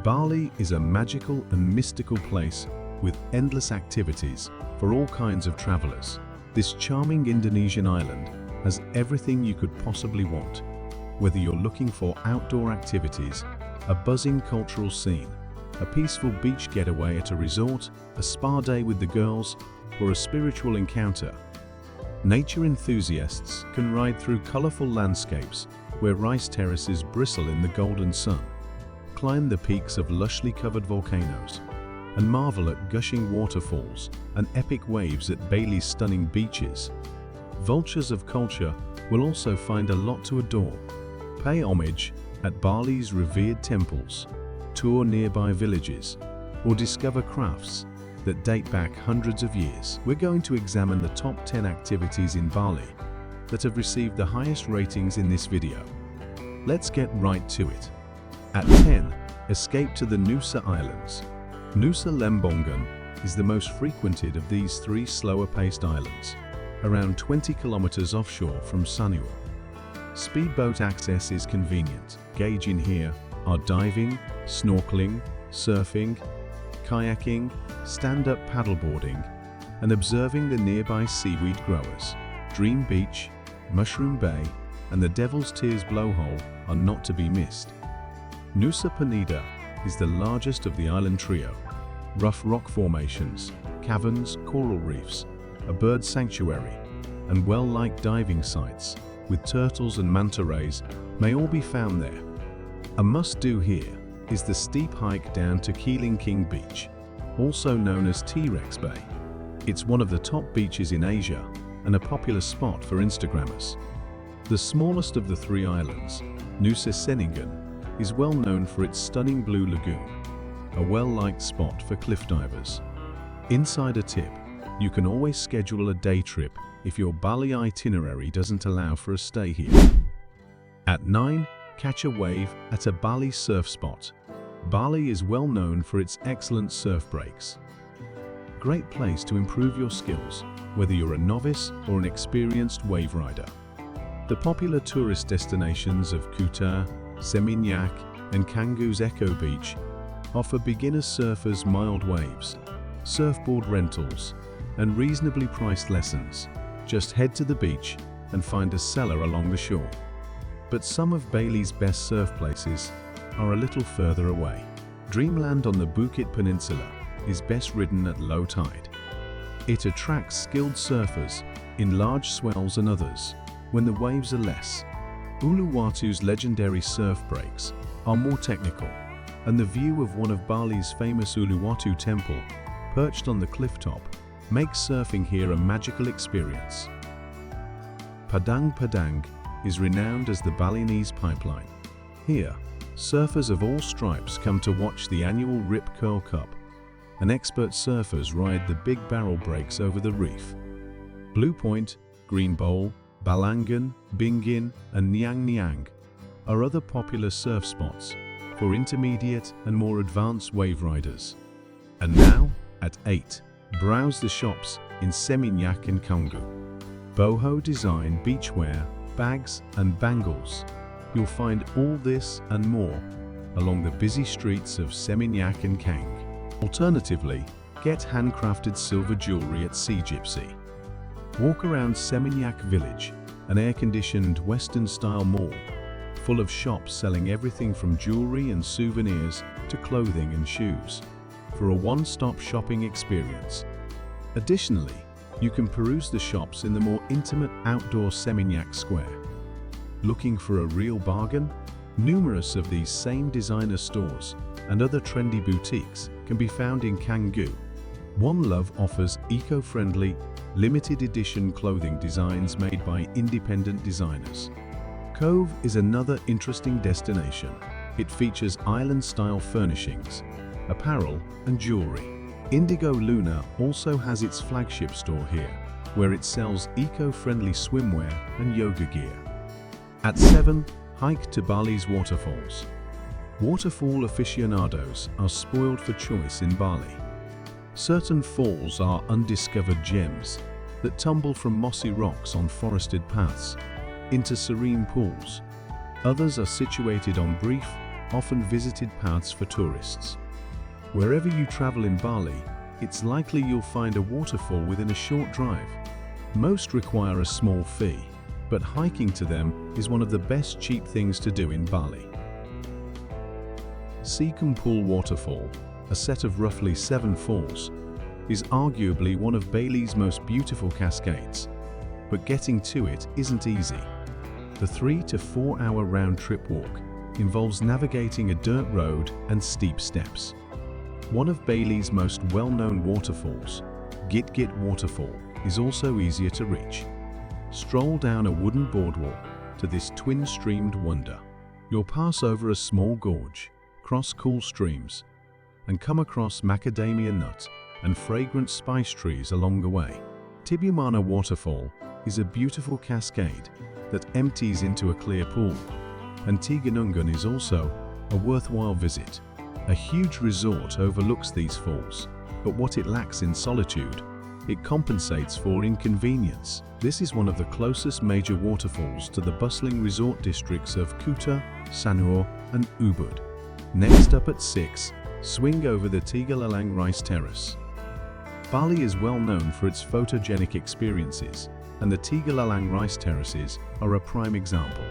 Bali is a magical and mystical place with endless activities for all kinds of travelers. This charming Indonesian island has everything you could possibly want. Whether you're looking for outdoor activities, a buzzing cultural scene, a peaceful beach getaway at a resort, a spa day with the girls, or a spiritual encounter, nature enthusiasts can ride through colorful landscapes where rice terraces bristle in the golden sun, climb the peaks of lushly covered volcanoes, and marvel at gushing waterfalls and epic waves at Bali's stunning beaches. Vultures of culture will also find a lot to adore. Pay homage at Bali's revered temples, tour nearby villages, or discover crafts that date back hundreds of years. We're going to examine the top 10 activities in Bali that have received the highest ratings in this video. Let's get right to it. At 10, escape to the Nusa Islands. Nusa Lembongan is the most frequented of these three slower-paced islands, around 20 kilometers offshore from Sanur. Speedboat access is convenient. Engaging here are diving, snorkeling, surfing, kayaking, stand-up paddleboarding, and observing the nearby seaweed growers. Dream Beach, Mushroom Bay, and the Devil's Tears blowhole are not to be missed. Nusa Penida is the largest of the island trio. Rough rock formations, caverns, coral reefs, a bird sanctuary, and well-liked diving sites with turtles and manta rays may all be found there. A must-do here is the steep hike down to Keeling King Beach, also known as T-Rex Bay. It's one of the top beaches in Asia and a popular spot for Instagrammers. The smallest of the three islands, Nusa Islands, is well known for its stunning blue lagoon, a well-liked spot for cliff divers. Insider tip: you can always schedule a day trip if your Bali itinerary doesn't allow for a stay here. At 9, catch a wave at a Bali surf spot. Bali is well known for its excellent surf breaks. Great place to improve your skills, whether you're a novice or an experienced wave rider. The popular tourist destinations of Kuta, Seminyak, and Canggu's Echo Beach offer beginner surfers mild waves, surfboard rentals, and reasonably priced lessons. Just head to the beach and find a cellar along the shore. But some of Bali's best surf places are a little further away. Dreamland on the Bukit Peninsula is best ridden at low tide. It attracts skilled surfers in large swells and others when the waves are less. Uluwatu's legendary surf breaks are more technical, and the view of one of Bali's famous Uluwatu temple, perched on the cliff top, makes surfing here a magical experience. Padang Padang is renowned as the Balinese pipeline. Here, surfers of all stripes come to watch the annual Rip Curl Cup, and expert surfers ride the big barrel breaks over the reef. Blue Point, Green Bowl, Balangan, Bingin, and Niang Niang are other popular surf spots for intermediate and more advanced wave riders. And now, at 8, browse the shops in Seminyak and Canggu. Boho design beachwear, bags, and bangles. You'll find all this and more along the busy streets of Seminyak and Canggu. Alternatively, get handcrafted silver jewelry at Sea Gypsy. Walk around Seminyak Village, an air-conditioned Western-style mall, full of shops selling everything from jewelry and souvenirs to clothing and shoes, for a one-stop shopping experience. Additionally, you can peruse the shops in the more intimate outdoor Seminyak Square. Looking for a real bargain? Numerous of these same designer stores and other trendy boutiques can be found in Canggu. One Love offers eco-friendly, limited edition clothing designs made by independent designers. Cove is another interesting destination. It features island-style furnishings, apparel, and jewelry. Indigo Luna also has its flagship store here, where it sells eco-friendly swimwear and yoga gear. At 7, hike to Bali's waterfalls. Waterfall aficionados are spoiled for choice in Bali. Certain falls are undiscovered gems that tumble from mossy rocks on forested paths into serene pools. Others are situated on brief, often visited paths for tourists. Wherever you travel in Bali, it's likely you'll find a waterfall within a short drive. Most require a small fee, but hiking to them is one of the best cheap things to do in Bali. Seminyak Waterfall, a set of roughly 7 falls, is arguably one of Bali's most beautiful cascades, but getting to it isn't easy. The 3 to 4 hour round-trip walk involves navigating a dirt road and steep steps. One of Bali's most well-known waterfalls, Git Waterfall, is also easier to reach. Stroll down a wooden boardwalk to this twin-streamed wonder. You'll pass over a small gorge, cross cool streams, and come across macadamia nut and fragrant spice trees along the way. Tegallalang Waterfall is a beautiful cascade that empties into a clear pool, and Tegallalang is also a worthwhile visit. A huge resort overlooks these falls, but what it lacks in solitude, it compensates for inconvenience. This is one of the closest major waterfalls to the bustling resort districts of Kuta, Sanur, and Ubud. Next up at 6, swing over the Tegallalang Rice Terrace. Bali is well known for its photogenic experiences, and the Tegallalang Rice Terraces are a prime example.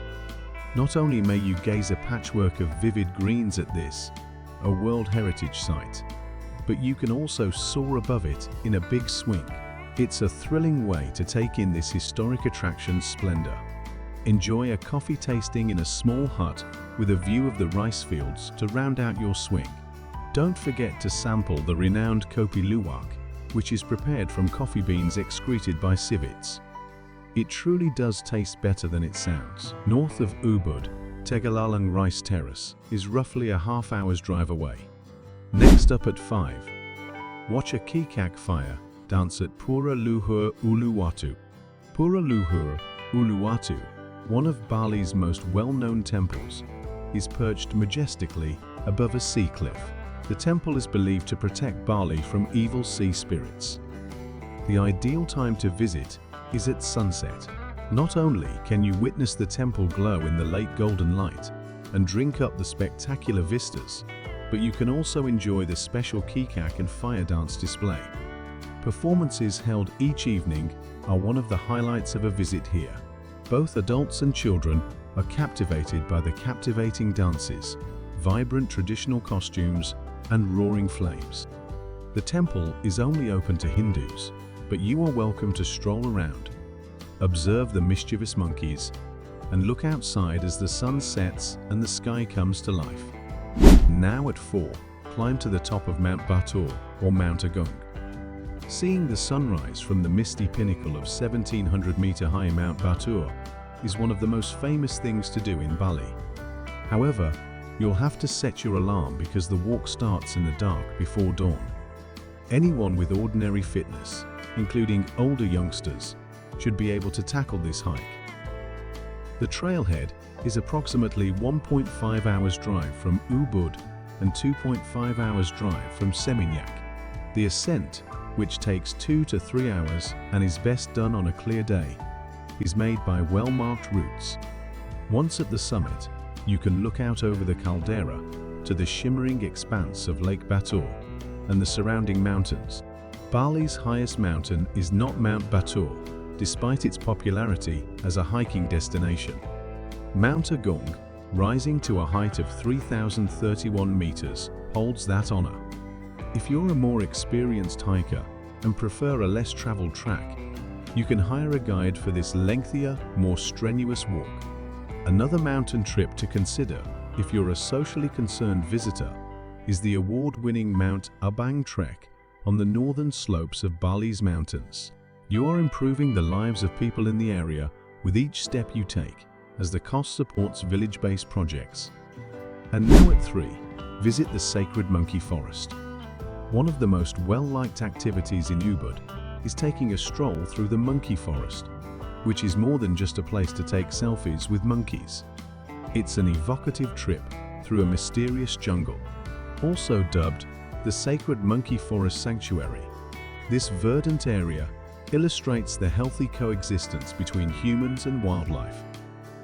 Not only may you gaze a patchwork of vivid greens at this, a World Heritage Site, but you can also soar above it in a big swing. It's a thrilling way to take in this historic attraction's splendor. Enjoy a coffee tasting in a small hut with a view of the rice fields to round out your swing. Don't forget to sample the renowned kopi luwak, which is prepared from coffee beans excreted by civets. It truly does taste better than it sounds. North of Ubud, Tegallalang Rice Terrace is roughly a half-hour's drive away. Next up at 5, watch a kikak fire dance at Pura Luhur Uluwatu. Pura Luhur Uluwatu, one of Bali's most well-known temples, is perched majestically above a sea cliff. The temple is believed to protect Bali from evil sea spirits. The ideal time to visit is at sunset. Not only can you witness the temple glow in the late golden light and drink up the spectacular vistas, but you can also enjoy the special kikak and fire dance display. Performances held each evening are one of the highlights of a visit here. Both adults and children are captivated by the captivating dances, vibrant traditional costumes, and roaring flames. The temple is only open to Hindus, but you are welcome to stroll around, observe the mischievous monkeys, and look outside as the sun sets and the sky comes to life. Now at 4, climb to the top of Mount Batur or Mount Agung. Seeing the sunrise from the misty pinnacle of 1,700-meter-high Mount Batur is one of the most famous things to do in Bali. However, you'll have to set your alarm because the walk starts in the dark before dawn. Anyone with ordinary fitness, including older youngsters, should be able to tackle this hike. The trailhead is approximately 1.5 hours drive from Ubud and 2.5 hours drive from Seminyak. The ascent, which takes 2 to 3 hours and is best done on a clear day, is made by well-marked routes. Once at the summit, you can look out over the caldera to the shimmering expanse of Lake Batur and the surrounding mountains. Bali's highest mountain is not Mount Batur, despite its popularity as a hiking destination. Mount Agung, rising to a height of 3,031 meters, holds that honor. If you're a more experienced hiker and prefer a less traveled track, you can hire a guide for this lengthier, more strenuous walk. Another mountain trip to consider if you're a socially concerned visitor is the award-winning Mount Abang trek on the northern slopes of Bali's mountains. You are improving the lives of people in the area with each step you take, as the cost supports village-based projects. And now at 3, visit the sacred monkey forest. One of the most well-liked activities in Ubud is taking a stroll through the monkey forest, which is more than just a place to take selfies with monkeys. It's an evocative trip through a mysterious jungle, also dubbed the Sacred Monkey Forest Sanctuary. This verdant area illustrates the healthy coexistence between humans and wildlife.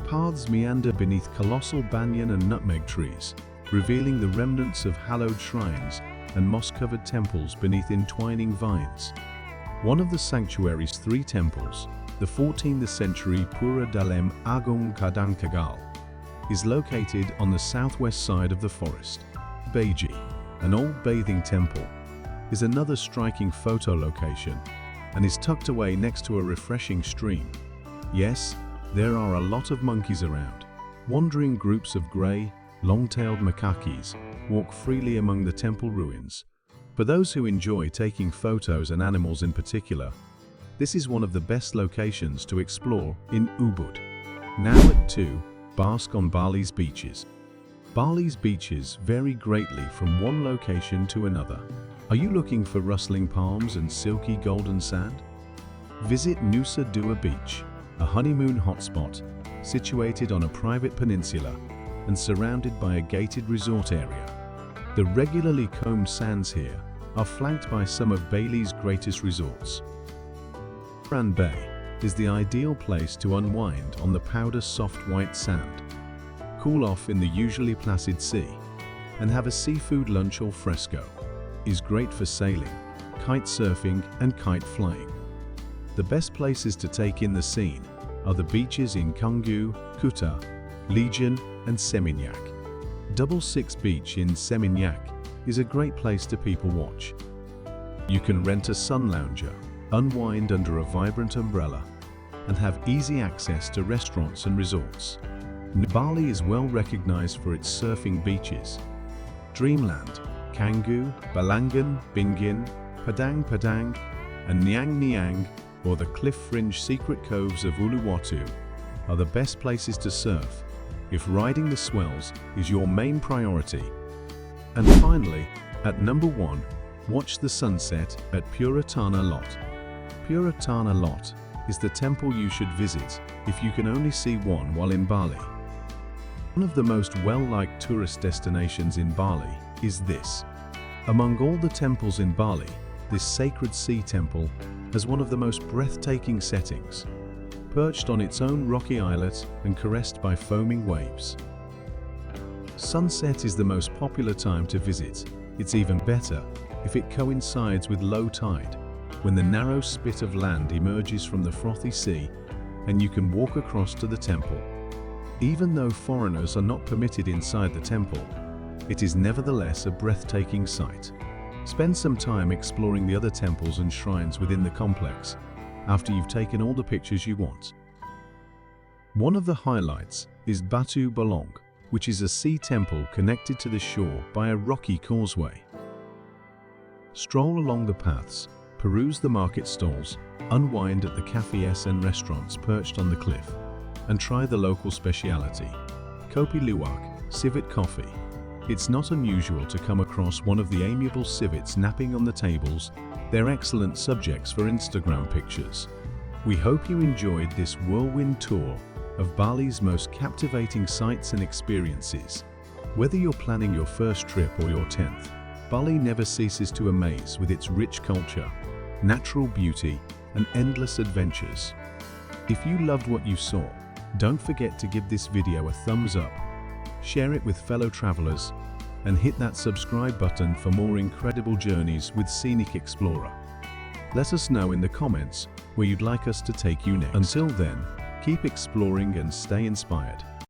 Paths meander beneath colossal banyan and nutmeg trees, revealing the remnants of hallowed shrines and moss-covered temples beneath entwining vines. One of the sanctuary's 3 temples, the 14th century Pura Tanah Lot, is located on the southwest side of the forest. Beji, an old bathing temple, is another striking photo location and is tucked away next to a refreshing stream. Yes, there are a lot of monkeys around. Wandering groups of grey, long-tailed macacos walk freely among the temple ruins. For those who enjoy taking photos and animals in particular, this is one of the best locations to explore in Ubud. Now at 2, bask on Bali's beaches. Bali's beaches vary greatly from one location to another. Are you looking for rustling palms and silky golden sand? Visit Nusa Dua Beach, a honeymoon hotspot situated on a private peninsula and surrounded by a gated resort area. The regularly combed sands here are flanked by some of Bali's greatest resorts. Pura Bay is the ideal place to unwind on the powder-soft white sand, cool off in the usually placid sea, and have a seafood lunch al fresco. Is great for sailing, kite surfing, and kite flying. The best places to take in the scene are the beaches in Canggu, Kuta, Legion, and Seminyak. Double Six Beach in Seminyak is a great place to people watch. You can rent a sun lounger, unwind under a vibrant umbrella, and have easy access to restaurants and resorts. Bali is well recognized for its surfing beaches. Dreamland, Canggu, Balangan, Bingin, Padang Padang, and Niang Niang, or the cliff-fringed secret coves of Uluwatu, are the best places to surf if riding the swells is your main priority. And finally, at number 1, watch the sunset at Pura Tanah Lot. Pura Tanah Lot is the temple you should visit if you can only see one while in Bali. One of the most well-liked tourist destinations in Bali is this. Among all the temples in Bali, this sacred sea temple has one of the most breathtaking settings, perched on its own rocky islet and caressed by foaming waves. Sunset is the most popular time to visit. It's even better if it coincides with low tide, when the narrow spit of land emerges from the frothy sea and you can walk across to the temple. Even though foreigners are not permitted inside the temple, it is nevertheless a breathtaking sight. Spend some time exploring the other temples and shrines within the complex after you've taken all the pictures you want. One of the highlights is Batu Bolong, which is a sea temple connected to the shore by a rocky causeway. Stroll along the paths, peruse the market stalls, unwind at the cafes and restaurants perched on the cliff, and try the local speciality, Kopi Luwak, civet coffee. It's not unusual to come across one of the amiable civets napping on the tables. They're excellent subjects for Instagram pictures. We hope you enjoyed this whirlwind tour of Bali's most captivating sights and experiences. Whether you're planning your first trip or your 10th, Bali never ceases to amaze with its rich culture, natural beauty, and endless adventures. If you loved what you saw, don't forget to give this video a thumbs up, share it with fellow travelers, and hit that subscribe button for more incredible journeys with Scenic Explorer. Let us know in the comments where you'd like us to take you next. Until then, keep exploring and stay inspired.